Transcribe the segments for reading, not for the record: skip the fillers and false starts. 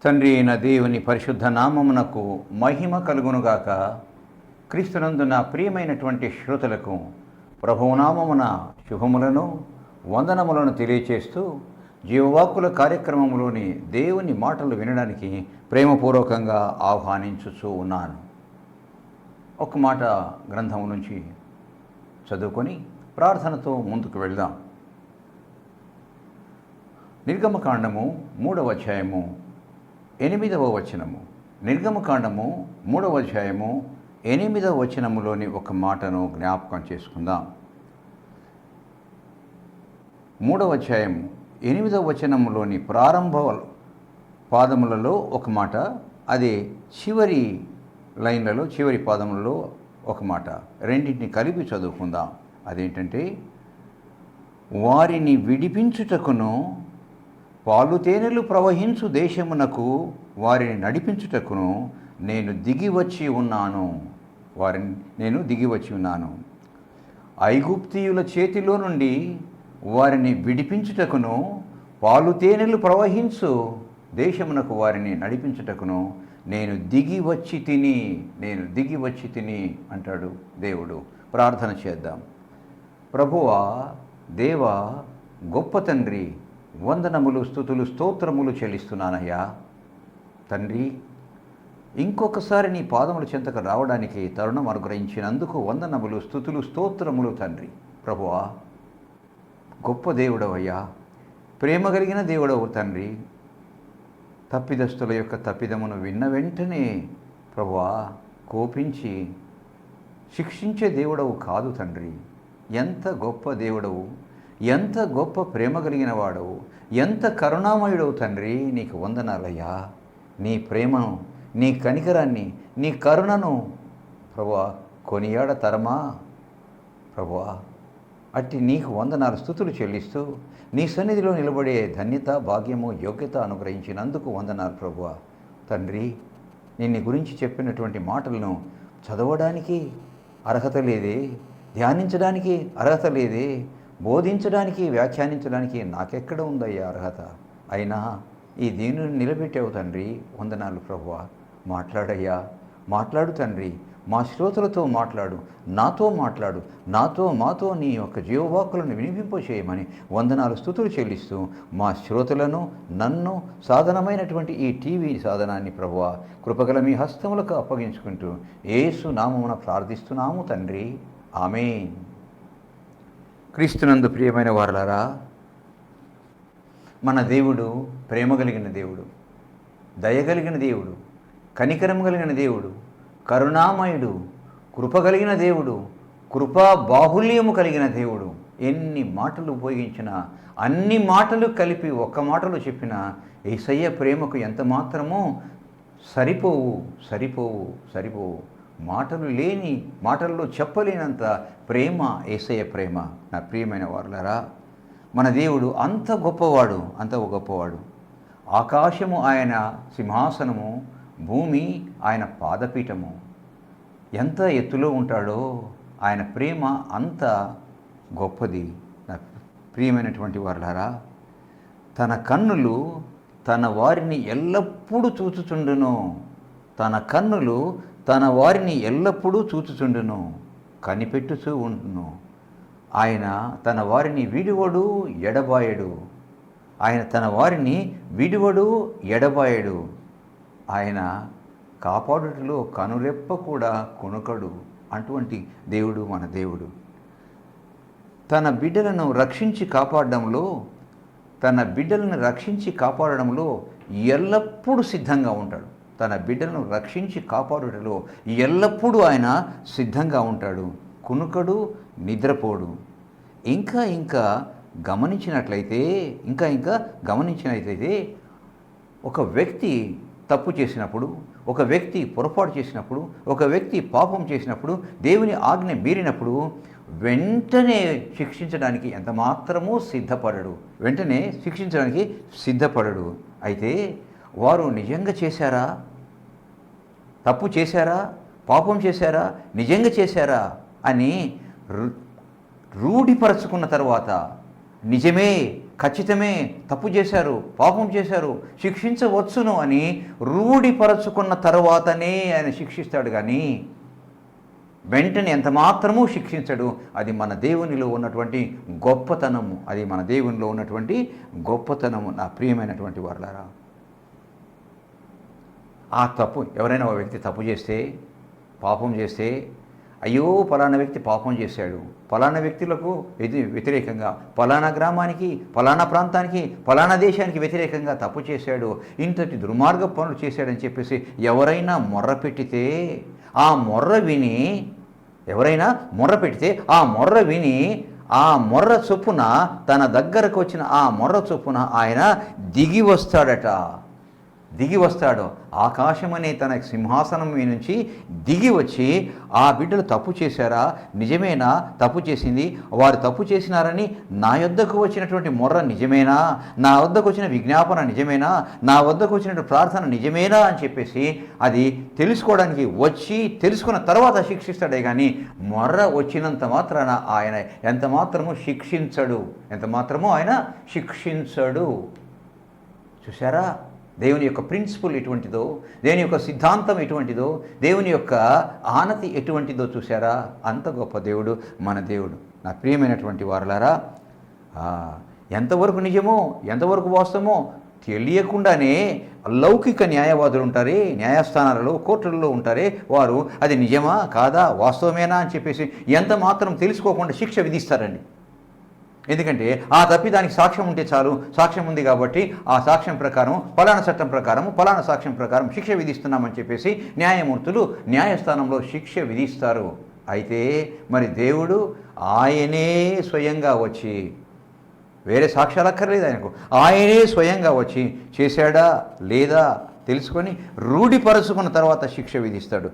తండ్రి అయిన దేవుని పరిశుద్ధ నామమునకు మహిమ కలుగునుగాక. క్రీస్తునందు నా ప్రియమైనటువంటి శ్రోతలకు ప్రభునామమున శుభములను వందనములను తెలియచేస్తూ జీవవాక్కుల కార్యక్రమంలోని దేవుని మాటలు వినడానికి ప్రేమపూర్వకంగా ఆహ్వానించుచూ ఉన్నాను. ఒక మాట గ్రంథం నుంచి చదువుకొని ప్రార్థనతో ముందుకు వెళ్దాం. నిర్గమకాండము 3వ అధ్యాయము 8వ వచనము. నిర్గమకాండము 3వ అధ్యాయము 8వ వచనములోని ఒక మాటను జ్ఞాపకం చేసుకుందాం. 3వ అధ్యాయము 8వ వచనములోని ప్రారంభ పాదములలో ఒక మాట, అదే చివరి లైన్లలో చివరి పాదములలో ఒక మాట, రెండింటిని కలిపి చదువుకుందాం. అదేంటంటే, వారిని విడిపించుటకును పాలు తేనెలు ప్రవహించు దేశమునకు వారిని నడిపించుటకును నేను దిగి వచ్చి ఉన్నాను. ఐగుప్తీయుల చేతిలో నుండి వారిని విడిపించుటకును పాలు తేనెలు ప్రవహించు దేశమునకు వారిని నడిపించుటకును నేను దిగి వచ్చి తిని అంటాడు దేవుడు. ప్రార్థన చేద్దాం. ప్రభువా, దేవా, గొప్ప తండ్రి, వందనములు, స్తుతులు, స్తోత్రములు చెల్లిస్తున్నానయ్యా. తండ్రి, ఇంకొకసారి నీ పాదముల చెంతకు రావడానికి తరుణం అనుగ్రహించినందుకు వందనములు, స్తుతులు, స్తోత్రములు తండ్రి. ప్రభువా, గొప్ప దేవుడవయ్యా, ప్రేమ కలిగిన దేవుడవు తండ్రి. తప్పిదస్తుల యొక్క తప్పిదమును విన్న వెంటనే ప్రభువా కోపించి శిక్షించే దేవుడవు కాదు తండ్రి. ఎంత గొప్ప దేవుడవు, ఎంత గొప్ప ప్రేమ కలిగిన వాడవు, ఎంత కరుణామయుడవు తండ్రి. నీకు వందనాలయ్యా. నీ ప్రేమను, నీ కనికరాన్ని, నీ కరుణను ప్రభువా కొనియాడ తరమా ప్రభువా. అట్టి నీకు వందనాలు, స్తుతులు చెల్లిస్తూ నీ సన్నిధిలో నిలబడే ధన్యత, భాగ్యము, యోగ్యత అనుగ్రహించినందుకు వందనాలు ప్రభువా. తండ్రి, నిన్ను గురించి చెప్పినటువంటి మాటలను చదవడానికి అర్హత లేదే, ధ్యానించడానికి అర్హత లేదే, బోధించడానికి, వ్యాఖ్యానించడానికి నాకెక్కడ ఉందయ్యా అర్హత. అయినా ఈ దీనిని నిలబెట్టావు తండ్రి. వందనాలు ప్రభువా. మాట్లాడయ్యా, మాట్లాడు తండ్రి. మా శ్రోతలతో మాట్లాడు, మాతో నీ యొక్క జీవవాక్కులను వినిపింపచేయమని వందనాలు, స్తుతులు చెల్లిస్తూ మా శ్రోతలను, నన్ను, సాధనమైనటువంటి ఈ టీవీ సాధనాన్ని ప్రభువా కృపగల మీ హస్తములకు అప్పగించుకుంటూ యేసు నామమున ప్రార్థిస్తున్నాము తండ్రి. ఆమేన్. క్రీస్తునందు ప్రియమైన వారలారా, మన దేవుడు ప్రేమ కలిగిన దేవుడు, దయగలిగిన దేవుడు, కనికరం కలిగిన దేవుడు, కరుణామయుడు, కృప కలిగిన దేవుడు, కృపా బాహుల్యము కలిగిన దేవుడు. ఎన్ని మాటలు ఉపయోగించినా, అన్ని మాటలు కలిపి ఒక్క మాటలో చెప్పినా యేసయ్య ప్రేమకు ఎంత మాత్రమో సరిపోవు. మాటల్లో చెప్పలేనంత ప్రేమ యేసయ్య ప్రేమ. నా ప్రియమైన వారలారా, మన దేవుడు అంత గొప్పవాడు. ఆకాశము ఆయన సింహాసనము, భూమి ఆయన పాదపీఠము. ఎంత ఎత్తులో ఉంటాడో ఆయన ప్రేమ అంత గొప్పది. నా ప్రియమైనటువంటి వారలారా, తన కన్నులు తన వారిని ఎల్లప్పుడూ చూచుచుండును, కనిపెట్టుచూ ఉండును. ఆయన తన వారిని విడువడు, ఎడబాయడు. ఆయన కాపాడుటలో కనురెప్ప కూడా కొనుకడు. అటువంటి దేవుడు మన దేవుడు. తన బిడ్డలను రక్షించి కాపాడడంలో ఎల్లప్పుడూ సిద్ధంగా ఉంటాడు. తన బిడ్డలను రక్షించి కాపాడుటలో ఎల్లప్పుడూ ఆయన సిద్ధంగా ఉంటాడు. కునుకడు, నిద్రపోడు. ఇంకా గమనించినట్లయితే ఒక వ్యక్తి తప్పు చేసినప్పుడు, ఒక వ్యక్తి పొరపాటు చేసినప్పుడు, ఒక వ్యక్తి పాపం చేసినప్పుడు, దేవుని ఆజ్ఞ మీరినప్పుడు వెంటనే శిక్షించడానికి సిద్ధపడడు. అయితే వారు నిజంగా చేశారా, తప్పు చేశారా, పాపం చేశారా, నిజంగా చేశారా అని రూఢిపరచుకున్న తర్వాత, నిజమే ఖచ్చితమే, తప్పు చేశారు, పాపం చేశారు, శిక్షించవచ్చును అని రూఢిపరచుకున్న తర్వాతనే ఆయన శిక్షిస్తాడు. కానీ వెంటనే ఎంత మాత్రమూ శిక్షించడు. అది మన దేవునిలో ఉన్నటువంటి గొప్పతనము. అది మన దేవునిలో ఉన్నటువంటి గొప్పతనము. నా ప్రియమైనటువంటి వారలారా, ఆ తప్పు ఎవరైనా ఒక వ్యక్తి తప్పు చేస్తే, పాపం చేస్తే, అయ్యో పలానా వ్యక్తి పాపం చేశాడు, పలానా వ్యక్తులకు వ్యతిరేకంగా, పలానా గ్రామానికి, పలానా ప్రాంతానికి, పలానా దేశానికి వ్యతిరేకంగా తప్పు చేశాడు, ఇంతటి దుర్మార్గ పనులు చేశాడని చెప్పేసి ఎవరైనా మొర్ర పెట్టితే, ఆ మొర్ర విని ఎవరైనా మొర్ర పెడితే ఆ మొర్ర విని ఆ మొర్ర చొప్పున తన దగ్గరకు వచ్చిన ఆ మొర్ర చొప్పున ఆయన దిగి వస్తాడు. ఆకాశం అనే తన సింహాసనం మీద నుంచి దిగి వచ్చి, ఆ బిడ్డలు తప్పు చేశారా, నిజమేనా తప్పు చేసింది, వారు తప్పు చేసినారని నా వద్దకు వచ్చినటువంటి మొర్ర నిజమేనా, నా వద్దకు వచ్చిన విజ్ఞాపన నిజమేనా, నా వద్దకు వచ్చినటువంటి ప్రార్థన నిజమేనా అని చెప్పేసి అది తెలుసుకోవడానికి వచ్చి, తెలుసుకున్న తర్వాత శిక్షిస్తాడే. కానీ మొర్ర వచ్చినంత మాత్రాన ఆయన ఎంత మాత్రము శిక్షించడు. చూసారా, దేవుని యొక్క ప్రిన్సిపల్ ఎటువంటిదో, దేవుని యొక్క సిద్ధాంతం ఎటువంటిదో, దేవుని యొక్క ఆనతి ఎటువంటిదో చూసారా. అంత గొప్ప దేవుడు మన దేవుడు. నా ప్రియమైనటువంటి వారలారా, ఎంతవరకు నిజమో ఎంతవరకు వాస్తవమో తెలియకుండానే లౌకిక న్యాయవాదులు ఉంటారే, న్యాయస్థానాలలో కోర్టులలో ఉంటారే, వారు అది నిజమా కాదా, వాస్తవమేనా అని చెప్పేసి ఎంత మాత్రం తెలుసుకోకుండా శిక్ష విధిస్తారండి. ఎందుకంటే ఆ తప్పిదానికి సాక్ష్యం ఉంటే చాలు, సాక్ష్యం ఉంది కాబట్టి ఆ సాక్ష్యం ప్రకారం, పలానా చట్టం ప్రకారం, పలానా సాక్ష్యం ప్రకారం శిక్ష విధిస్తున్నామని చెప్పేసి న్యాయమూర్తులు న్యాయస్థానంలో శిక్ష విధిస్తారు. అయితే మరి దేవుడు ఆయనే స్వయంగా వచ్చి, వేరే సాక్ష్యాలు అక్కర్లేదు ఆయనకు, ఆయనే స్వయంగా వచ్చి చేశాడా లేదా తెలుసుకొని రూఢిపరుచుకున్న తర్వాత శిక్ష విధిస్తాడు.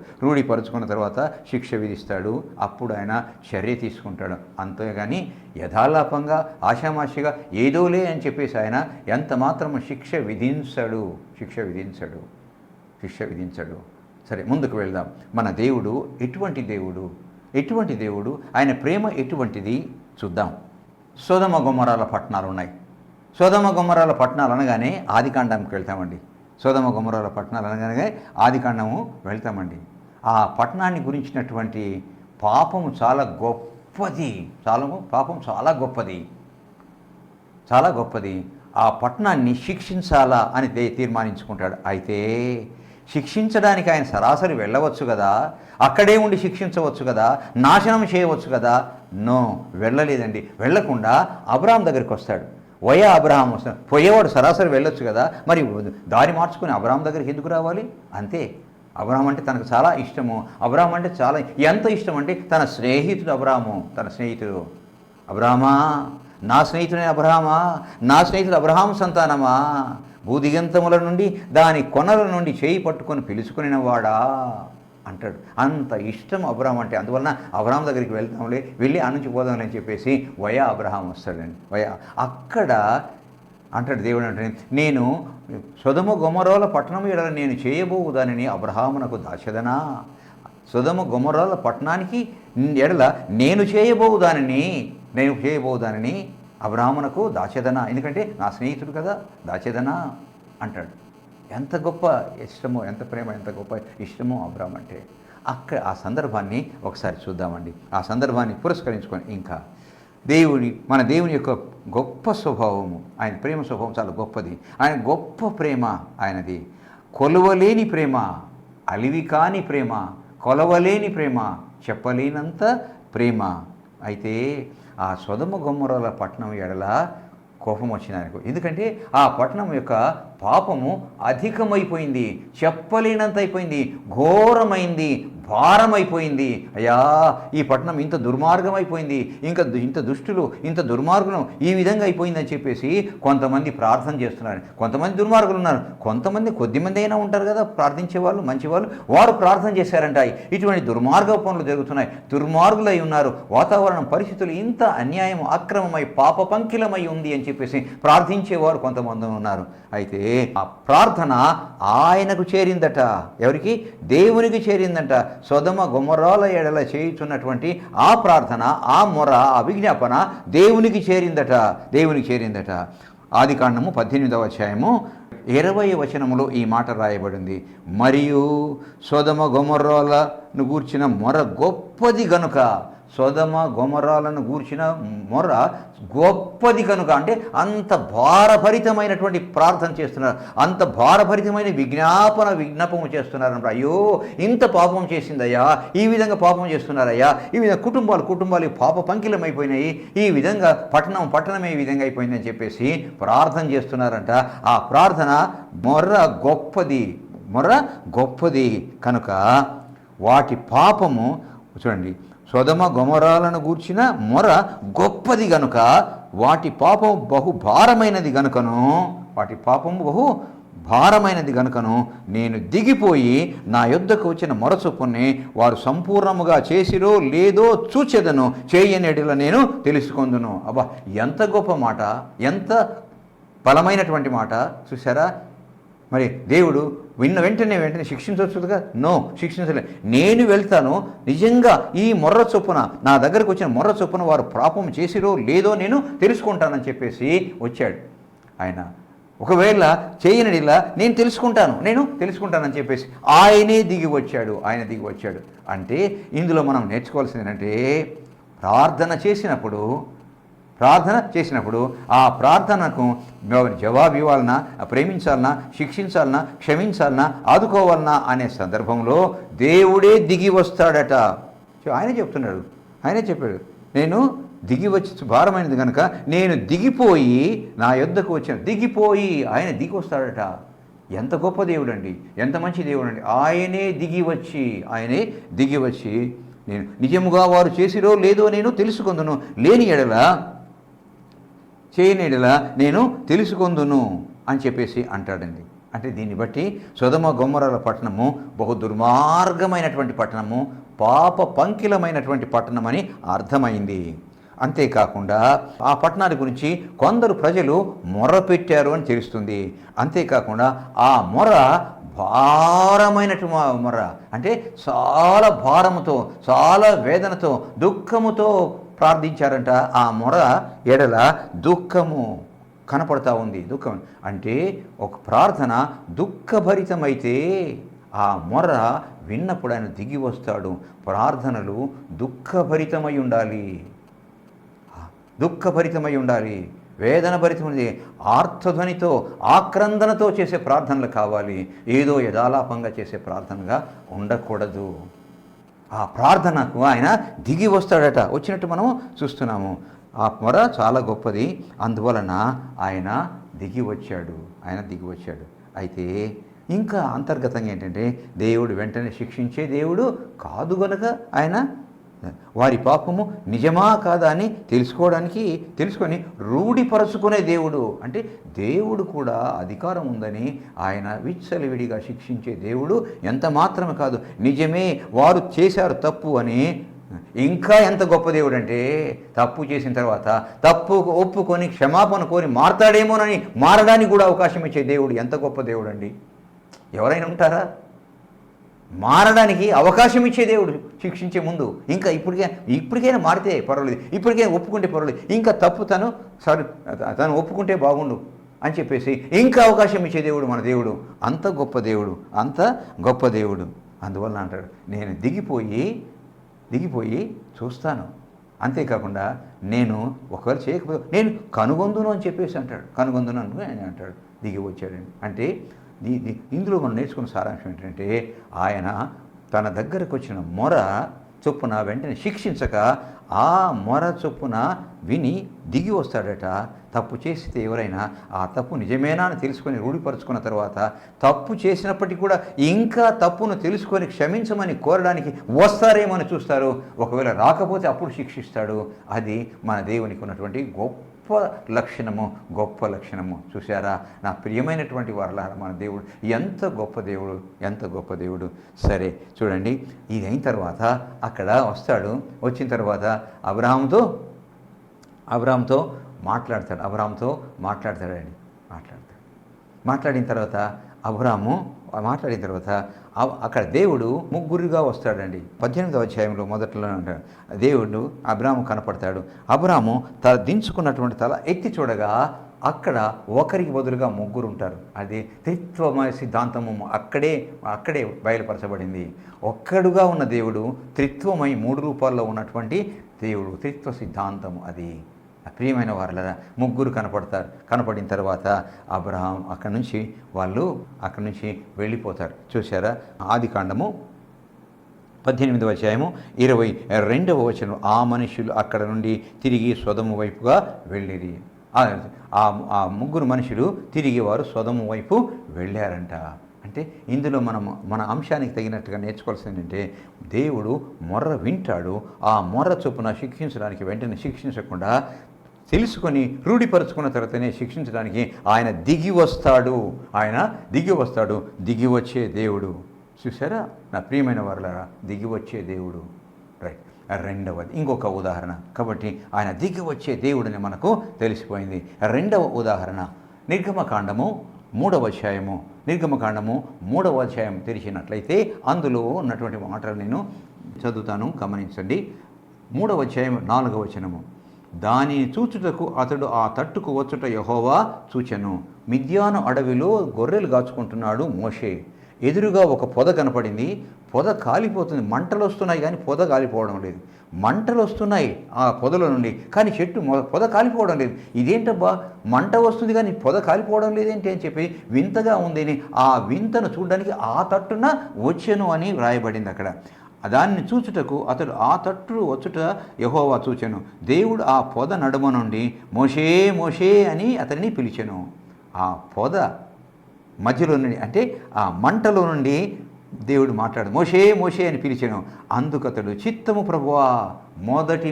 అప్పుడు ఆయన చర్య తీసుకుంటాడు. అంతేగాని యథాలాపంగా ఆషామాషిగా ఏదోలే అని చెప్పేసి ఆయన ఎంత మాత్రము శిక్ష విధించడు. సరే, ముందుకు వెళ్దాం. మన దేవుడు ఎటువంటి దేవుడు, ఆయన ప్రేమ ఎటువంటిది చూద్దాం. సొదొమ గొమొర్రాల పట్టణాలు ఉన్నాయి. సొదొమ గొమొర్రాల పట్టణాలు అనగానే ఆదికాండానికి వెళ్తామండి. సొదొమ గొమొర్రాల పట్టణాలు అనగానే ఆదికాండము వెళ్తామండి. ఆ పట్టణాన్ని గురించినటువంటి పాపము చాలా గొప్పది. పాపం చాలా గొప్పది. ఆ పట్టణాన్ని శిక్షించాలా అని తీర్మానించుకుంటాడు. అయితే శిక్షించడానికి ఆయన సరాసరి వెళ్ళవచ్చు కదా, అక్కడే ఉండి శిక్షించవచ్చు కదా, నాశనం చేయవచ్చు కదా. నో, వెళ్ళలేదండి. వెళ్ళకుండా అబ్రాహాం దగ్గరికి వస్తాడు. అబ్రహాం వస్తాడు. పోయేవాడు సరాసరి వెళ్ళొచ్చు కదా, మరి దారి మార్చుకుని అబ్రహాం దగ్గరికి ఎందుకు రావాలి? అంతే. అబ్రహాం అంటే తనకు చాలా ఇష్టము. అబ్రహాం అంటే ఎంత ఇష్టం అంటే తన స్నేహితుడు అబ్రహామా, నా స్నేహితుడైన అబ్రహామా, నా స్నేహితుడు అబ్రహాం సంతానమా, భూదిగంతముల నుండి దాని కొనల నుండి చేయి పట్టుకొని పిలుచుకుని వాడా అంటాడు. అంత ఇష్టం అబ్రహాం అంటే. అందువలన అబ్రహాం దగ్గరికి వెళ్ళి ఆ నుంచి పోదాంలే అని చెప్పేసి అబ్రహాం వస్తాడండి. అక్కడ అంటాడు దేవుడు, అంటే నేను సొదొమ గొమొర్రాల పట్టణం ఎడల నేను చేయబోవు దానిని అబ్రహామునకు దాచెదనా. సొదొమ గొమొర్రాల పట్టణానికి ఎడల నేను చేయబోవు దానిని అబ్రహామునకు దాచెదనా, ఎందుకంటే నా స్నేహితుడు కదా, దాచెదనా అంటాడు. ఎంత గొప్ప ఇష్టమో, ఎంత ప్రేమ, ఎంత గొప్ప ఇష్టమో అబ్రహాం అంటే. అక్కడ ఆ సందర్భాన్ని ఒకసారి చూద్దామండి. ఆ సందర్భాన్ని పురస్కరించుకొని ఇంకా మన దేవుని యొక్క గొప్ప స్వభావము, ఆయన ప్రేమ స్వభావం చాలా గొప్పది. ఆయన గొప్ప ప్రేమ ఆయనది. కొలవలేని ప్రేమ, అలివి కాని ప్రేమ, కొలవలేని ప్రేమ, చెప్పలేనంత ప్రేమ. అయితే ఆ సొదొమ గొమొర్రాల పట్టణం ఎడల కోపం వచ్చింది ఆయనకు. ఎందుకంటే ఆ పట్టణం యొక్క పాపము అధికమైపోయింది, చెప్పలేనంత అయిపోయింది, ఘోరమైంది, భారమైపోయింది. అయ్యా, ఈ పట్టణం ఇంత దుర్మార్గమైపోయింది, ఇంత దుష్టులు, ఇంత దుర్మార్గులు ఈ విధంగా అయిపోయిందని చెప్పేసి కొంతమంది ప్రార్థన చేస్తున్నారు. కొంతమంది దుర్మార్గులు ఉన్నారు, కొద్దిమంది అయినా ఉంటారు కదా ప్రార్థించే వాళ్ళు, మంచివాళ్ళు, వారు ప్రార్థన చేశారంట. ఇటువంటి దుర్మార్గ పనులు జరుగుతున్నాయి, దుర్మార్గులై ఉన్నారు, వాతావరణం పరిస్థితులు ఇంత అన్యాయం, అక్రమమై, పాప పంకిలమై ఉంది అని చెప్పేసి ప్రార్థించేవారు కొంతమంది ఉన్నారు. అయితే ఆ ప్రార్థన ఆయనకు చేరిందట. ఎవరికి? దేవునికి చేరిందట. సొదొమ గొమొర్రాల ఎడల చేయుచున్నటువంటి ఆ ప్రార్థన, ఆ మొర, ఆ విజ్ఞాపన దేవునికి చేరిందట. దేవునికి చేరిందట. ఆదికాండము 18వ అధ్యాయము 20వ వచనములో ఈ మాట రాయబడింది. మరియు సొదొమ గొమొర్రాలను గూర్చిన మొర గొప్పది గనుక, సొదొమ గొమొర్రాలను గూర్చిన మొర గొప్పది కనుక, అంటే అంత భారభరితమైనటువంటి ప్రార్థన చేస్తున్నారు, అంత భారభరితమైన విజ్ఞాపనము చేస్తున్నారన్నమాట. అయ్యో, ఇంత పాపం చేసిందయ్యా, ఈ విధంగా పాపం చేస్తున్నారయ్యా, ఈ విధంగా కుటుంబాలు పాప పంకిలమైపోయినాయి, ఈ విధంగా పట్టణమే ఈ విధంగా అయిపోయిందని చెప్పేసి ప్రార్థన చేస్తున్నారంట. ఆ ప్రార్థన మొర గొప్పది కనుక వాటి పాపము, చూడండి, సొదొమ గొమొర్రాలను గూర్చిన మొర గొప్పది గనుక వాటి పాపం బహు భారమైనది గనుకను నేను దిగిపోయి నా యొద్దకు వచ్చిన మొర చొప్పునే వారు సంపూర్ణముగా చేసిరో లేదో చూచెదను, చేయనేడిల నేను తెలుసుకొందును. అబ్బా, ఎంత గొప్ప మాట, ఎంత బలమైనటువంటి మాట చూసారా? మరి దేవుడు వెంటనే శిక్షించవచ్చుగా? నో, శిక్షించలే. నేను వెళ్తాను, నిజంగా ఈ మొర్ర చొప్పున, నా దగ్గరకు వచ్చిన మొర్ర చొప్పున వారు పాపం చేసిరో లేదో నేను తెలుసుకుంటానని చెప్పేసి వచ్చాడు ఆయన. ఒకవేళ చేయనిలా నేను తెలుసుకుంటానని చెప్పేసి ఆయనే దిగి వచ్చాడు. అంటే ఇందులో మనం నేర్చుకోవాల్సింది ఏంటంటే, ప్రార్థన చేసినప్పుడు ఆ ప్రార్థనకు జవాబు ఇవ్వాలన్నా, ప్రేమించాలన్నా, శిక్షించాలన్నా, క్షమించాలన్నా, ఆదుకోవాలన్నా అనే సందర్భంలో దేవుడే దిగి వస్తాడట. ఆయనే చెప్పాడు, నేను దిగి వచ్చి భారమైనది కనుక నేను దిగిపోయి నా యొద్దకు వచ్చాను. ఆయన దిగి వస్తాడట. ఎంత గొప్ప దేవుడు అండి, ఎంత మంచి దేవుడు అండి. ఆయనే దిగి వచ్చి నేను నిజముగా వారు చేసిరో లేదో నేను తెలుసుకొందును, చేయని ఎడల నేను తెలుసుకొందును అని చెప్పేసి అంటాడండి. అంటే దీన్ని బట్టి సొదొమ గొమొర్రాల పట్టణము బహు దుర్మార్గమైనటువంటి పట్టణము, పాప పంకిలమైనటువంటి పట్టణం అని అర్థమైంది. అంతేకాకుండా ఆ పట్టణాన్ని గురించి కొందరు ప్రజలు మొర పెట్టారు అని తెలుస్తుంది. అంతేకాకుండా ఆ మొర భారమైనటువంటి మొర, అంటే చాలా భారముతో, చాలా వేదనతో, దుఃఖముతో ప్రార్థించారంట. ఆ మొర ఎడల దుఃఖము కనపడతా ఉంది. దుఃఖం అంటే ఒక ప్రార్థన దుఃఖభరితమైతే ఆ మొర విన్నప్పుడు ఆయన దిగి వస్తాడు. ప్రార్థనలు దుఃఖభరితమై ఉండాలి, వేదన భరితమైనది, ఆర్తధ్వనితో, ఆక్రందనతో చేసే ప్రార్థనలు కావాలి. ఏదో యథాలాపంగా చేసే ప్రార్థనగా ఉండకూడదు. ఆ ప్రార్థనకు ఆయన దిగి వస్తాడట. వచ్చినట్టు మనం చూస్తున్నాము. ఆ మొర చాలా గొప్పది, అందువలన ఆయన దిగి వచ్చాడు. అయితే ఇంకా అంతర్గతంగా ఏంటంటే, దేవుడు వెంటనే శిక్షించే దేవుడు కాదు గనుక ఆయన వారి పాపము నిజమా కాదా అని తెలుసుకొని రూఢిపరచుకునే దేవుడు. అంటే దేవుడు కూడా అధికారం ఉందని ఆయన విచ్చలవిడిగా శిక్షించే దేవుడు. ఎంత మాత్రమే కాదు, నిజమే వారు చేశారు తప్పు అని, ఇంకా ఎంత గొప్ప దేవుడు అంటే, తప్పు చేసిన తర్వాత తప్పు ఒప్పుకొని క్షమాపణ కోరి మారతాడేమోనని మారడానికి కూడా అవకాశం ఇచ్చే దేవుడు. ఎంత గొప్ప దేవుడు అండి. ఎవరైనా ఉంటారా? మారడానికి అవకాశం ఇచ్చే దేవుడు శిక్షించే ముందు. ఇంకా ఇప్పటికైనా మారితే పర్వాలేదు, ఇప్పటికైనా ఒప్పుకుంటే పర్వాలేదు, ఇంకా తప్పు తను ఒప్పుకుంటే బాగుండు అని చెప్పేసి ఇంకా అవకాశం ఇచ్చే దేవుడు మన దేవుడు. అంత గొప్ప దేవుడు. అందువల్ల అంటాడు, నేను దిగిపోయి చూస్తాను. అంతేకాకుండా నేను ఒకవేళ చేయకపోతే నేను కనుగొందును అని చెప్పేసి అంటాడు. కనుగొందును ఆయన అంటాడు, దిగి వచ్చాడండి. అంటే ఇందులో మనం నేర్చుకున్న సారాంశం ఏంటంటే, ఆయన తన దగ్గరకు వచ్చిన మొర చొప్పున వెంటనే శిక్షించక ఆ మొర చొప్పున విని దిగి వస్తాడట. తప్పు చేస్తే ఎవరైనా ఆ తప్పు నిజమేనా అని తెలుసుకొని రూఢిపరుచుకున్న తర్వాత, తప్పు చేసినప్పటికీ కూడా ఇంకా తప్పును తెలుసుకొని క్షమించమని కోరడానికి వస్తారేమో అని చూస్తారు. ఒకవేళ రాకపోతే అప్పుడు శిక్షిస్తాడు. అది మన దేవునికి ఉన్నటువంటి గొప్ప లక్షణము. చూసారా నా ప్రియమైనటువంటి వారలారా, మన దేవుడు ఎంత గొప్ప దేవుడు. సరే చూడండి, ఇది అయిన తర్వాత అక్కడ వస్తాడు. వచ్చిన తర్వాత అబ్రాహాముతో మాట్లాడతాడు. మాట్లాడిన తర్వాత అబ్రాము మాట్లాడిన తర్వాత అక్కడ దేవుడు ముగ్గురుగా వస్తాడండి. 18వ అధ్యాయంలో మొదట్లో అంటాడు, దేవుడు అబ్రాము కనపడతాడు. అబ్రాము దించుకున్నటువంటి తల ఎత్తి చూడగా అక్కడ ఒకరికి బదులుగా ముగ్గురు ఉంటారు. అది త్రిత్వమయ సిద్ధాంతము అక్కడే బయలుపరచబడింది. ఒక్కడుగా ఉన్న దేవుడు త్రిత్వమై 3 రూపాల్లో ఉన్నటువంటి దేవుడు, త్రిత్వ సిద్ధాంతము అది. ప్రియమైన వారలారా, ముగ్గురు కనపడిన తర్వాత అబ్రహాం అక్కడి నుంచి వెళ్ళిపోతారు. చూసారా, ఆదికాండము 18వ అధ్యాయము 22వ వచనం, ఆ మనుషులు అక్కడ నుండి తిరిగి సొదొము వైపుగా వెళ్ళిరి. ఆ ముగ్గురు మనుషులు తిరిగి వారు సొదొము వైపు వెళ్ళారంట. అంటే ఇందులో మన అంశానికి తగినట్టుగా నేర్చుకోవాల్సింది ఏంటంటే, దేవుడు మొర్ర వింటాడు. ఆ మొర్ర చొప్పున శిక్షించడానికి వెంటనే శిక్షించకుండా తెలుసుకొని రూఢిపరుచుకున్న తర్వాతనే శిక్షించడానికి ఆయన దిగి వస్తాడు. దిగి వచ్చే దేవుడు. చూసారా నా ప్రియమైన వారలారా, దిగి వచ్చే దేవుడు. రైట్. రెండవది ఇంకొక ఉదాహరణ. కాబట్టి ఆయన దిగి వచ్చే దేవుడిని మనకు తెలిసిపోయింది. రెండవ ఉదాహరణ నిర్గమకాండము 3వ అధ్యాయం తెరిచినట్లయితే అందులో ఉన్నటువంటి మాటలు నేను చదువుతాను, గమనించండి. 3వ అధ్యాయం 4వ వచనము, దానిని చూచుటకు అతడు ఆ తట్టుకు వచ్చుట యెహోవా చూచెను. మిద్యాను అడవిలో గొర్రెలు కాచుకుంటున్నాడు మోషే. ఎదురుగా ఒక పొద కనపడింది. పొద కాలిపోతుంది. మంటలు వస్తున్నాయి కానీ పొద కాలిపోవడం లేదు. మంటలు వస్తున్నాయి ఆ పొదలో నుండి, కానీ పొద కాలిపోవడం లేదు. ఇదేంటబ్బా, మంట వస్తుంది కానీ పొద కాలిపోవడం లేదేంటి అని చెప్పి వింతగా ఉందని ఆ వింతను చూడడానికి ఆ తట్టున వచ్చెను అని వ్రాయబడింది అక్కడ. దాన్ని చూచుటకు అతడు ఆ తట్టు వచ్చుట యెహోవా చూచెను. దేవుడు ఆ పొద నడుమ నుండి మోషే మోషే అని అతన్ని పిలిచెను. ఆ పొద మధ్యలో నుండి, అంటే ఆ మంటలో నుండి దేవుడు మాట్లాడు మోషే మోషే అని పిలిచెను. అందుకతడు చిత్తము ప్రభువా, మొదటి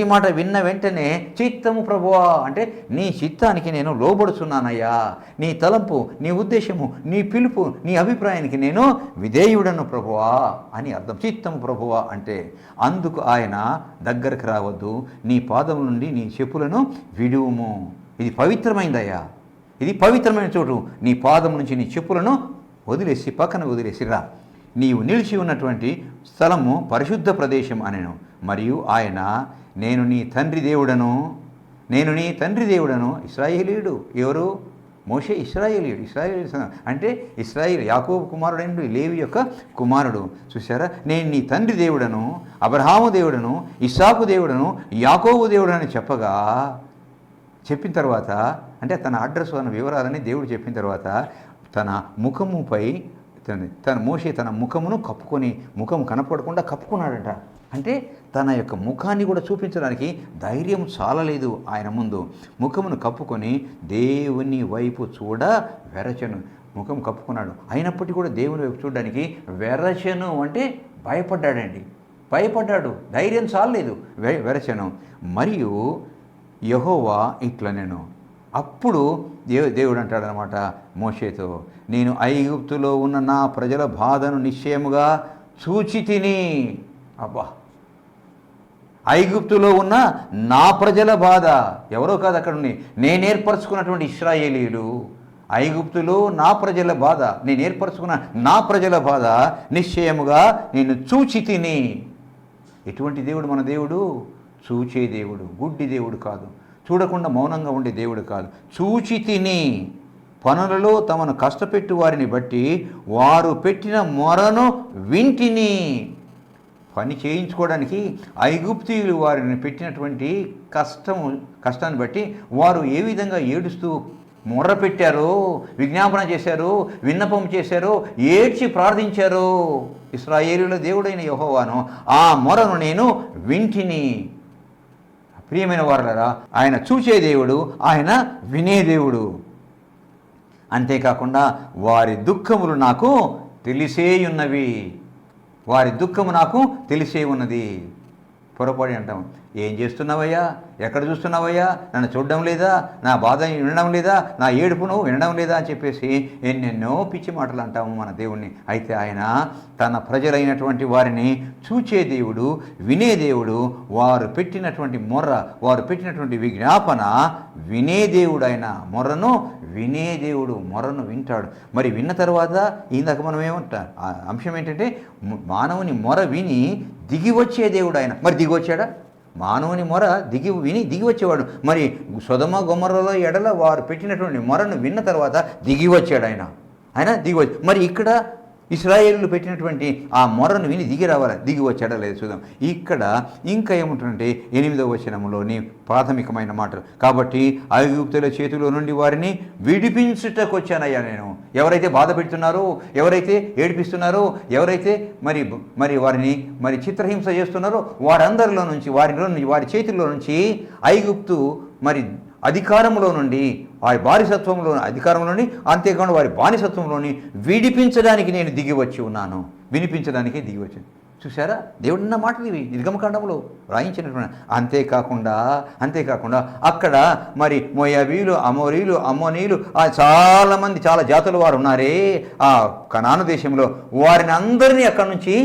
మాట విన్న వెంటనే చిత్తము ప్రభువా, అంటే నీ చిత్తానికి నేను లోబడుచున్నానయ్యా, నీ తలంపు, నీ ఉద్దేశము, నీ పిలుపు, నీ అభిప్రాయానికి నేను విధేయుడను ప్రభువా అని అర్థం. చిత్తము ప్రభువా అంటే అందుకు ఆయన దగ్గరకు రావద్దు, నీ పాదం నుండి నీ చెప్పులను విడువుము. ఇది పవిత్రమైందయ్యా, ఇది పవిత్రమైన చోటు. నీ పాదం నుంచి నీ చెప్పులను పక్కన వదిలేసిరా. నీవు నిలిచి ఉన్నటువంటి స్థలము పరిశుద్ధ ప్రదేశం అనెను. మరియు ఆయన నేను నీ తండ్రి దేవుడను. ఇశ్రాయేలీయుడు ఎవరు? మోషే ఇశ్రాయేలీయుడు. అంటే ఇశ్రాయేల్ యాకోబు కుమారుడైన లేవి యొక్క కుమారుడు. చూసారా, నేను నీ తండ్రి దేవుడను, అబ్రహాము దేవుడను, ఇస్సాకు దేవుడను, యాకోబు దేవుడని చెప్పిన తర్వాత, అంటే తన అడ్రస్ అన్న వివరాలని దేవుడు చెప్పిన తర్వాత తన ముఖముపై మోషే తన ముఖమును కప్పుకొని, ముఖం కనపడకుండా కప్పుకున్నాడట. అంటే తన యొక్క ముఖాన్ని కూడా చూపించడానికి ధైర్యం చాలలేదు ఆయన ముందు. ముఖమును కప్పుకొని దేవుని వైపు చూడ వెరచెను. ముఖం కప్పుకున్నాడు, అయినప్పటికీ కూడా దేవుని వైపు చూడడానికి వెరచెను అంటే భయపడ్డాడు. ధైర్యం చాలలేదు, వెరచెను. మరియు యెహోవా ఇట్లనెను. అప్పుడు దేవుడు అంటాడనమాట మోషేతో, నేను ఐగుప్తులో ఉన్న నా ప్రజల బాధను నిశ్చయముగా చూచి తిని. అబ్బా, ఐగుప్తులో ఉన్న నా ప్రజల బాధ ఎవరో కాదు, అక్కడ ఉంది నేను ఏర్పరచుకున్నటువంటి ఇశ్రాయేలీయులు. ఐగుప్తులో నా ప్రజల బాధ, నేను ఏర్పరచుకున్న నా ప్రజల బాధ నిశ్చయముగా నేను చూచి తిని. ఎటువంటి దేవుడు మన దేవుడు? చూచే దేవుడు, గుడ్డి దేవుడు కాదు, చూడకుండా మౌనంగా ఉండే దేవుడు కాదు. చూచి తిని పనులలో తమను కష్టపెట్టు వారిని బట్టి వారు పెట్టిన మొరను వింటిని. పని చేయించుకోవడానికి ఐగుప్తీయులు వారిని పెట్టినటువంటి కష్టాన్ని బట్టి వారు ఏ విధంగా ఏడుస్తూ మొర్ర పెట్టారో, విజ్ఞాపన చేశారో, విన్నపం చేశారో, ఏడ్చి ప్రార్థించారో ఇశ్రాయేలీయుల దేవుడైన యెహోవాను, ఆ మొరను నేను వింటిని. ప్రియమైన వారలారా, ఆయన చూచే దేవుడు, ఆయన వినే దేవుడు. అంతేకాకుండా వారి దుఃఖములు నాకు తెలిసే ఉన్నది. పొరపాటు అంటాం, ఏం చేస్తున్నావయ్యా, ఎక్కడ చూస్తున్నావయ్యా, నన్ను చూడడం లేదా, నా బాధ వినడం లేదా, నా ఏడుపును వినడం లేదా అని చెప్పేసి ఎన్నెన్నో పిచ్చి మాటలు అంటాము మన దేవుణ్ణి. అయితే ఆయన తన ప్రజలైనటువంటి వారిని చూచే దేవుడు, వినే దేవుడు. వారు పెట్టినటువంటి మొర్ర, వారు పెట్టినటువంటి విజ్ఞాపన వినే దేవుడు. ఆయన మొర్రను వినే దేవుడు, మొర్రను వింటాడు. మరి విన్న తర్వాత ఇందాక మనం ఏమంటా అంశం ఏంటంటే మానవుని మొర విని దిగి వచ్చే దేవుడు ఆయన. మరి దిగి వచ్చాడా? మానవుని మొర దిగి వచ్చేవాడు. మరి సొదొమ గొమొర్రాల ఎడల వారు పెట్టినటువంటి మొరను విన్న తర్వాత దిగి వచ్చాడు ఆయన దిగి వచ్చి. మరి ఇక్కడ ఇశ్రాయేలు పెట్టినటువంటి ఆ మొరను విని దిగి వచ్చాడా లేదు చూద్దాం. ఇక్కడ ఇంకా ఏముంటుందంటే 8వ వచనంలోని ప్రాథమికమైన మాటలు. కాబట్టి ఐగుప్తుల చేతిలో నుండి వారిని విడిపించుటకు వచ్చానయ్యా నేను. ఎవరైతే బాధ పెడుతున్నారో, ఎవరైతే ఏడిపిస్తున్నారో, ఎవరైతే మరి వారిని చిత్రహింస చేస్తున్నారో వారందరిలో నుంచి, వారి చేతుల్లో నుంచి ఐగుప్తు అధికారంలో నుండి, వారి బానిసత్వంలో అధికారంలోని, అంతేకాకుండా వారి బానిసత్వంలోని విడిపించడానికి నేను దిగి వచ్చి ఉన్నాను. వినిపించడానికి దిగి వచ్చాను. చూసారా, దేవుడు అన్న మాటలు ఇవి నిర్గమకాండంలో రాయించినటువంటి. అంతేకాకుండా అక్కడ మోయాబీలు, అమ్మోనీలు చాలామంది, చాలా జాతుల వారు ఉన్నారే ఆ కనాను దేశంలో. వారిని అందరినీ అక్కడి నుంచి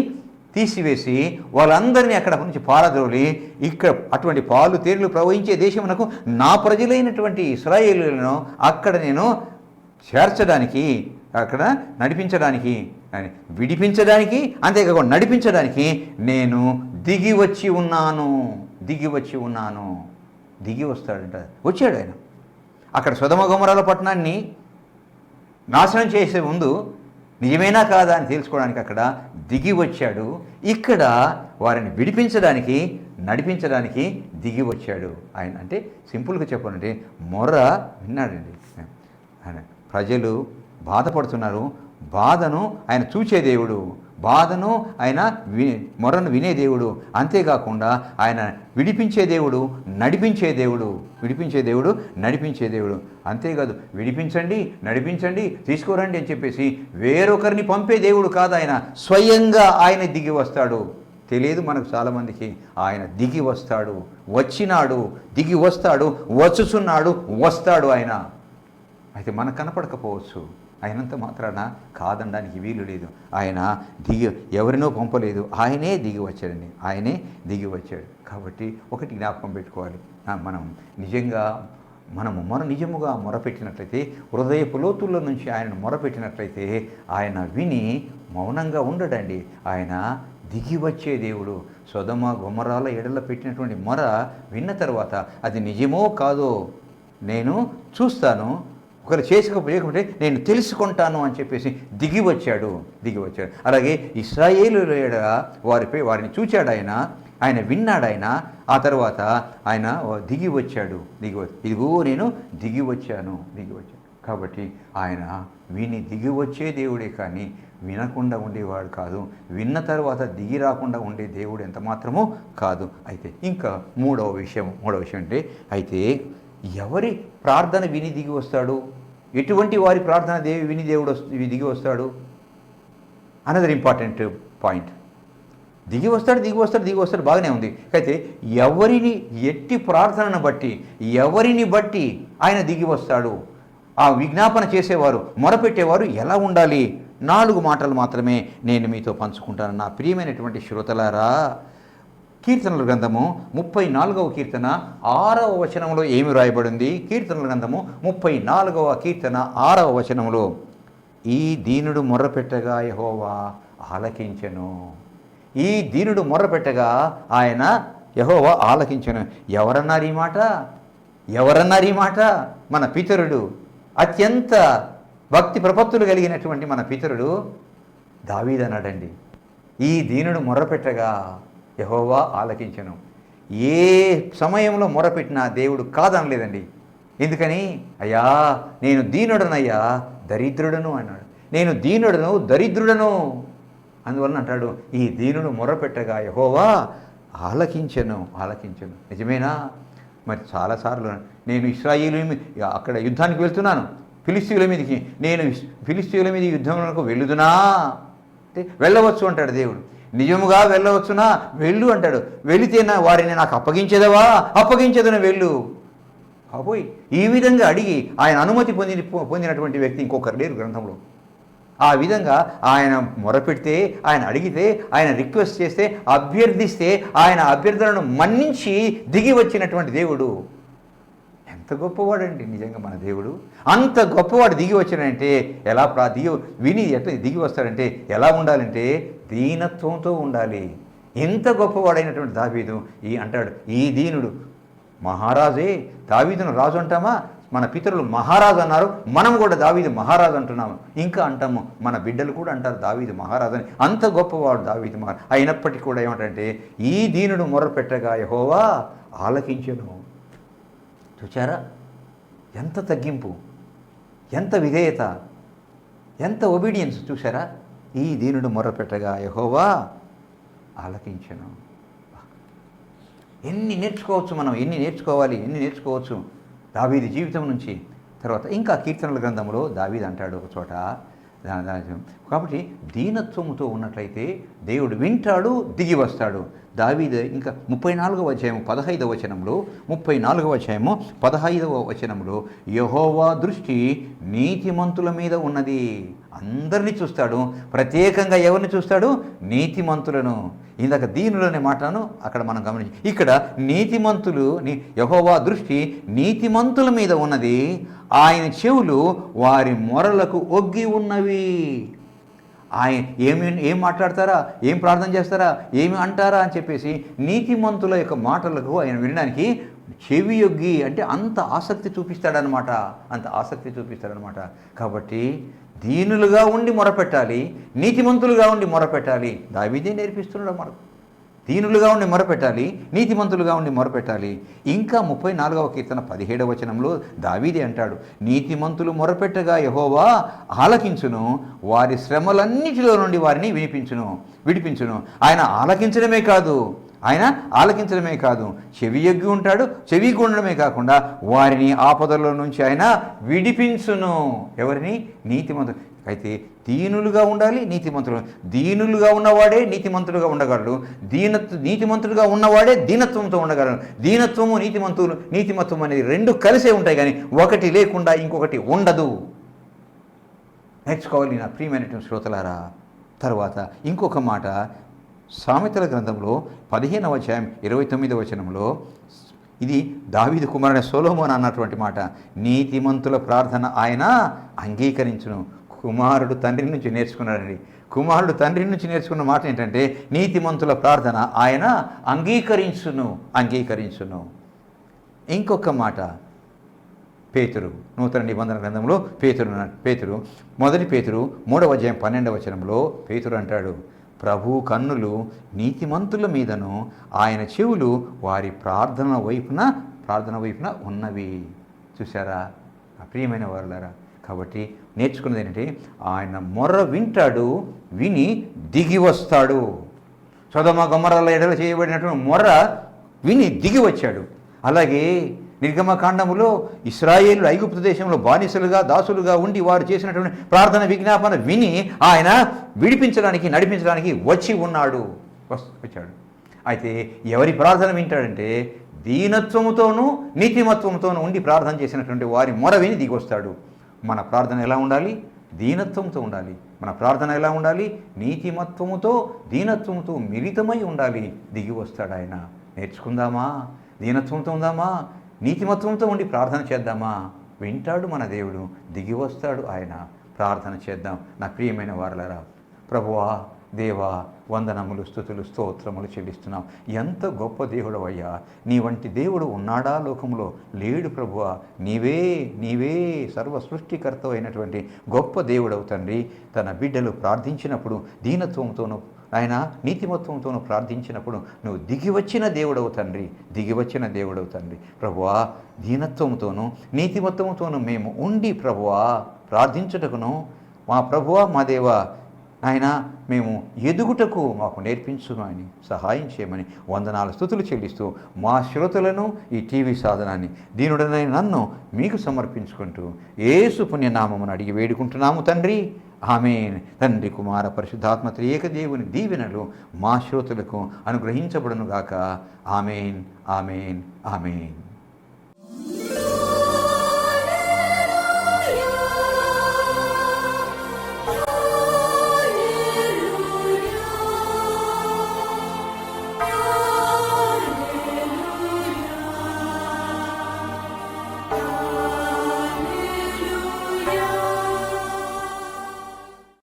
తీసివేసి వాళ్ళందరినీ అక్కడ నుంచి పారద్రోలి ఇక్కడ అటువంటి పాలు తేనెలు ప్రవహించే దేశమునకు నా ప్రజలైనటువంటి ఇశ్రాయేలులను అక్కడ నేను చేర్చడానికి, అక్కడ నడిపించడానికి, విడిపించడానికి, అంతేకాకుండా నడిపించడానికి నేను దిగి వచ్చి ఉన్నాను. దిగి వస్తాడంట. వచ్చాడు ఆయన. అక్కడ సొదొమ గొమొర్రాల పట్టణాన్ని నాశనం చేసే ముందు నిజమేనా కాదా అని తెలుసుకోవడానికి అక్కడ దిగి వచ్చాడు. ఇక్కడ వారిని విడిపించడానికి, నడిపించడానికి దిగి వచ్చాడు ఆయన. అంటే సింపుల్గా చెప్పాలంటే మొర్ర విన్నాడండి ఆయన. ప్రజలు బాధపడుతున్నారు, బాధను ఆయన చూచే దేవుడు, బాధను ఆయన మొరను వినే దేవుడు. అంతేకాకుండా ఆయన విడిపించే దేవుడు, నడిపించే దేవుడు. అంతేకాదు, విడిపించండి, నడిపించండి, తీసుకురండి అని చెప్పేసి వేరొకరిని పంపే దేవుడు కాదు ఆయన. స్వయంగా ఆయన దిగి వస్తాడు. తెలియదు మనకు చాలామందికి. ఆయన దిగి వస్తాడు, వచ్చినాడు, దిగి వస్తాడు, వచ్చుచున్నాడు, వస్తాడు ఆయన. అయితే మనకు కనపడకపోవచ్చు, ఆయనంత మాత్రాన కాదనడానికి వీలు లేదు. ఆయన ఎవరినో పంపలేదు, ఆయనే దిగి వచ్చాడు. కాబట్టి ఒకటి జ్ఞాపకం పెట్టుకోవాలి, మనము నిజముగా మొరపెట్టినట్లయితే, హృదయపు లోతుల్లో నుంచి ఆయనను మొరపెట్టినట్లయితే ఆయన విని మౌనంగా ఉండడండి. ఆయన దిగి వచ్చే దేవుడు. సొదొమ గొమొర్రాల ఎడల పెట్టినటువంటి మొర విన్న తర్వాత అది నిజమో కాదో నేను చూస్తాను, ఒకరు చేయకపోతే నేను తెలుసుకుంటాను అని చెప్పేసి దిగి వచ్చాడు. అలాగే ఇశ్రాయేలుల ఎడల వారిని చూచాడు ఆయన విన్నాడు ఆయన. ఆ తర్వాత ఆయన దిగి వచ్చాడు. ఇదిగో నేను దిగి వచ్చాను. కాబట్టి ఆయన విని దిగి వచ్చే దేవుడే కానీ వినకుండా ఉండేవాడు కాదు. విన్న తర్వాత దిగి రాకుండా ఉండే దేవుడు ఎంత మాత్రమో కాదు. అయితే ఇంకా మూడవ విషయం అంటే, అయితే ఎవరి ప్రార్థన విని దిగి వస్తాడు, ఎటువంటి వారి ప్రార్థన విని దేవుడు దిగి వస్తాడు? Another important point. దిగి వస్తాడు బాగానే ఉంది. అయితే ఎట్టి ప్రార్థనను బట్టి, ఎవరిని బట్టి ఆయన దిగి వస్తాడు? ఆ విజ్ఞాపన చేసేవారు, మొరపెట్టేవారు ఎలా ఉండాలి? 4 మాటలు మాత్రమే నేను మీతో పంచుకుంటాను నా ప్రియమైనటువంటి శ్రోతలారా. కీర్తనల గ్రంథము 34వ కీర్తన 6వ వచనంలో ఏమి రాయబడింది? కీర్తనల గ్రంథము 34వ కీర్తన 6వ వచనంలో, ఈ దీనుడు మొర్రపెట్టగా యెహోవా ఆలకించెను. ఈ దీనుడు మొర్రపెట్టగా ఆయన యెహోవా ఆలకించెను. ఎవరన్నారు ఈ మాట? మన పితరుడు, అత్యంత భక్తి ప్రపత్తులు కలిగినటువంటి మన పితరుడు దావీదు అన్నాడండి. ఈ దీనుడు మొర్రపెట్టగా యెహోవా ఆలకించెను. ఏ సమయంలో మొరపెట్టినా దేవుడు కాదనలేదండి. ఎందుకని? అయ్యా నేను దీనుడనయ్యా, దరిద్రుడను అన్నాడు. నేను దీనుడను, దరిద్రుడను. అందువలన అంటాడు, ఈ దీనుడు మొరపెట్టగా యెహోవా ఆలకించెను. నిజమేనా? మరి చాలాసార్లు నేను ఇశ్రాయేలు అక్కడ యుద్ధానికి వెళ్తున్నాను, ఫిలిస్తీయుల మీదకి, నేను ఫిలిస్తీయుల మీద యుద్ధంలో వెళ్ళుదునా అంటే వెళ్ళవచ్చు అంటాడు దేవుడు. నిజముగా వెళ్ళవచ్చునా, వెళ్ళు అంటాడు. వెళితేనా వారిని నాకు అప్పగించేదవా, అప్పగించేదన వెళ్ళు. కాబోయ్, ఈ విధంగా అడిగి ఆయన అనుమతి పొందినటువంటి వ్యక్తి ఇంకొకరు లేరు గ్రంథంలో. ఆ విధంగా ఆయన మొరపెడితే, ఆయన అడిగితే, ఆయన రిక్వెస్ట్ చేస్తే, అభ్యర్థిస్తే ఆయన అభ్యర్థనను మన్నించి దిగి వచ్చినటువంటి దేవుడు ఎంత గొప్పవాడండి నిజంగా మన దేవుడు. అంత గొప్పవాడు దిగి వచ్చాడంటే ఎలా విని ఎట్లా దిగి వస్తాడంటే ఎలా ఉండాలంటే దీనత్వంతో ఉండాలి. ఎంత గొప్పవాడైనటువంటి దావీదు అంటాడు, ఈ దీనుడు మహారాజే. దావీదును రాజు అంటామా? మన పితరులు మహారాజు అన్నారు, మనం కూడా దావీదు మహారాజు అంటున్నాము. ఇంకా అంటాము, మన బిడ్డలు కూడా అంటారు దావీదు మహారాజు అని. అంత గొప్పవాడు దావీదు మహారాజు. అయినప్పటికీ కూడా ఏమంటే ఈ దీనుడు మొరపెట్టగా యెహోవా ఆలకించెను. చూచారా ఎంత తగ్గింపు, ఎంత విధేయత, ఎంత ఒబీడియన్స్. చూసారా, ఈ దీనుడు మొరపెట్టగా యెహోవా ఆలకించెను. ఎన్ని నేర్చుకోవచ్చు మనం, ఎన్ని నేర్చుకోవచ్చు దావీదు జీవితం నుంచి. తర్వాత ఇంకా కీర్తనల గ్రంథంలో దావీదు అంటాడు ఒక చోట, కాబట్టి దీనత్వముతో ఉన్నట్లయితే దేవుడు వింటాడు, దిగి వస్తాడు. దావీదు ఇంకా 34వ అధ్యాయం 15వ వచనంలో, 34వ అధ్యాయము 15వ వచనంలో, యెహోవా దృష్టి నీతిమంతుల మీద ఉన్నది. అందరినీ చూస్తాడు, ప్రత్యేకంగా ఎవరిని చూస్తాడు? నీతిమంతులను. ఇందాక దీనులనే మాటను అక్కడ మనం గమనించి, ఇక్కడ నీతిమంతులు, యెహోవా దృష్టి నీతిమంతుల మీద ఉన్నది, ఆయన చెవులు వారి మొరలకు ఒగ్గి ఉన్నవి. ఆయన ఏం మాట్లాడతారా, ఏం ప్రార్థన చేస్తారా, ఏమి అంటారా అని చెప్పేసి నీతిమంతుల యొక్క మాటలకు ఆయన వినడానికి చెవి యొగ్గి, అంటే అంత ఆసక్తి చూపిస్తాడనమాట, కాబట్టి దీనులుగా ఉండి మొరపెట్టాలి, నీతిమంతులుగా ఉండి మొరపెట్టాలి. దావీదే నేర్పిస్తున్నాడు మనకు. దీనులుగా ఉండి మొరపెట్టాలి, నీతిమంతులుగా ఉండి మొరపెట్టాలి. ఇంకా 34వ కీర్తన 17వ వచనంలో దావీదే అంటాడు, నీతిమంతులు మొరపెట్టగా యెహోవా ఆలకించును, వారి శ్రమలన్నిటిలో నుండి వారిని విడిపించును. ఆయన ఆలకించడమే కాదు, చెవి యొగ్గి ఉంటాడు. చెవి ఉండడమే కాకుండా వారిని ఆపదల్లో నుంచి ఆయన విడిపించును. ఎవరిని? నీతిమంతులు. అయితే దీనులుగా ఉండాలి, నీతిమంతులు. దీనులుగా ఉన్నవాడే నీతిమంతులుగా ఉండగలడు, నీతిమంతులుగా ఉన్నవాడే దీనత్వంతో ఉండగలడు. దీనత్వము నీతిమత్వం అనేది రెండు కలిసే ఉంటాయి, కానీ ఒకటి లేకుండా ఇంకొకటి ఉండదు. నేర్చుకోవాలి నా ప్రియమైనటువంటి శ్రోతలారా. తర్వాత ఇంకొక మాట, సామెతల గ్రంథంలో 15వ అధ్యాయం 29వ వచనంలో, ఇది దావీదు కుమారుని సొలొమోను అన్నటువంటి మాట. నీతిమంతుల ప్రార్థన ఆయన అంగీకరించును. కుమారుడు తండ్రి నుంచి నేర్చుకున్నాడండి. కుమారుడు తండ్రి నుంచి నేర్చుకున్న మాట ఏంటంటే నీతిమంతుల ప్రార్థన ఆయన అంగీకరించును. ఇంకొక మాట, పేతురు నూతన నిబంధన గ్రంథంలో పేతురు 1 పేతురు 3వ అధ్యాయం 12వ వచనంలో పేతురు అంటాడు, ప్రభు కన్నులు నీతిమంతుల మీదను, ఆయన చెవులు వారి ప్రార్థన వైపున ఉన్నవి. చూసారా ప్రియమైన వారులారా. కాబట్టి నేర్చుకున్నది ఏంటంటే ఆయన మొర్ర వింటాడు, విని దిగి వస్తాడు. సొదొమ గొమొర్రాల ఎడల చేయబడినటువంటి మొర్ర విని దిగి వచ్చాడు. అలాగే నిర్గమకాండములో ఇశ్రాయేలు ఐగుప్తు దేశంలో బానిసలుగా దాసులుగా ఉండి వారు చేసినటువంటి ప్రార్థన విజ్ఞాపన విని ఆయన నడిపించడానికి వచ్చాడు. అయితే ఎవరి ప్రార్థన వింటాడంటే దీనత్వముతోనూ నీతిమత్వంతోనూ ఉండి ప్రార్థన చేసినటువంటి వారి మొర విని దిగి వస్తాడు. మన ప్రార్థన ఎలా ఉండాలి? దీనత్వంతో ఉండాలి. మన ప్రార్థన ఎలా ఉండాలి? నీతిమత్వముతో దీనత్వముతో మిళితమై ఉండాలి. దిగి వస్తాడు ఆయన. నేర్చుకుందామా? దీనత్వంతో ఉందామా? నీతిమత్వంతో ఉండి ప్రార్థన చేద్దామా? వింటాడు మన దేవుడు, దిగి వస్తాడు ఆయన. ప్రార్థన చేద్దాం నా ప్రియమైన వారలారా. ప్రభువా, దేవా, వందనములు, స్తుతులు, స్తోత్రములు చెల్లిస్తున్నాం. ఎంత గొప్ప దేవుడవయ్యా. నీ వంటి దేవుడు ఉన్నాడా లోకంలో? లేడు ప్రభువా. నీవే సర్వ సృష్టికర్త అయినటువంటి గొప్ప దేవుడవు తండ్రి. తన బిడ్డలు ప్రార్థించినప్పుడు దీనత్వంతోనూ ఆయన నీతిమత్వంతోనూ ప్రార్థించినప్పుడు నువ్వు దిగివచ్చిన దేవుడవు తండ్రి. ప్రభువా, దీనత్వంతోనూ నీతిమత్వంతోనూ మేము ఉండి ప్రభువా ప్రార్థించుటకును మా ప్రభువా, మా దేవా, ఆయన మేము ఎదుగుటకు మాకు నేర్పించుమని సహాయం చేయమని వందనాలు, స్తుతులు చెల్లిస్తూ మా శ్రోతలను, ఈ టీవీ సాధనాన్ని దీనుడనైన నన్ను మీకు సమర్పించుకుంటూ యేసు పుణ్యనామమును అడిగి వేడుకుంటున్నాము తండ్రి. ఆమెన్. తండ్రి కుమార పరిశుద్ధాత్మ త్రియేక దేవుని దీవెనలు మా శ్రోతలకు అనుగ్రహించబడునుగాక. Amen, amen, amen.